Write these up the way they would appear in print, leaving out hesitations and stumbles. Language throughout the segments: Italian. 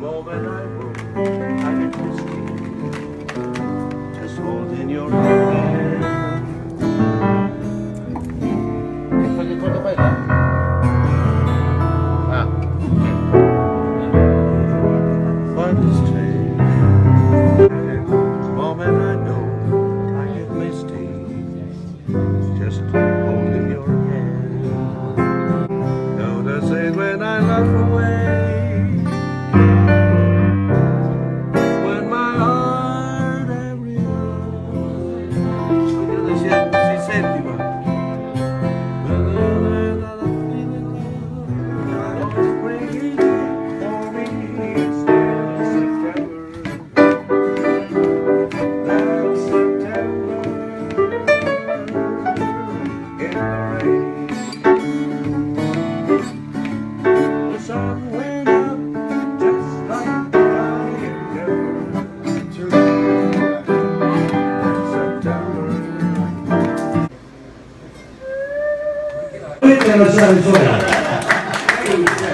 moment I woke, I get misty, just holding your hand. Che cosa fai là? Ah. But it's strange, the moment I know, I get misty, just holding your hand. Notice it when I look away.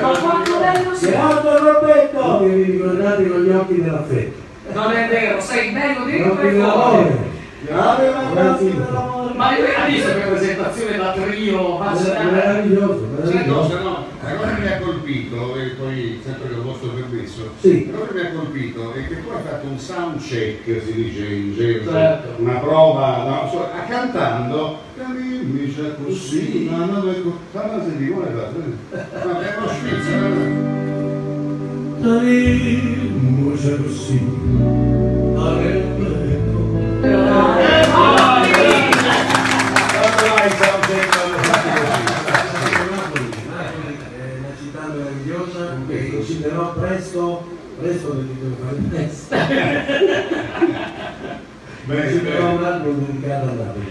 Ma quanto bello sei! Roberto! Non mi ricordate con gli occhi dell'affetto. Non è vero, sei bello dentro e fuori! Ma io era visto che presentazione da trio, Meraviglioso, meraviglioso. No, la cosa che mi ha colpito, e poi sempre con il vostro permesso, sì. La cosa che mi ha colpito è che tu hai fatto un sound check, si dice in giro, certo. Una prova, no, cantando, mi c'è così, ma non è così, fammi sentire come hai fatto, ma è uno schizzo, mi c'è così. Che considerò presto di fare il test. Considerò un album dedicato a Napoli.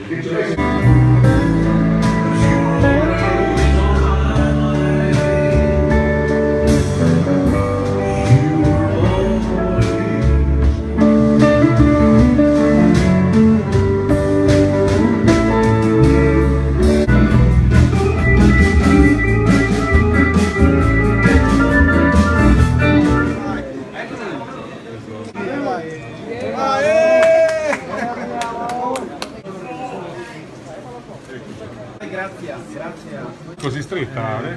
Grazie. Così stretta, eh?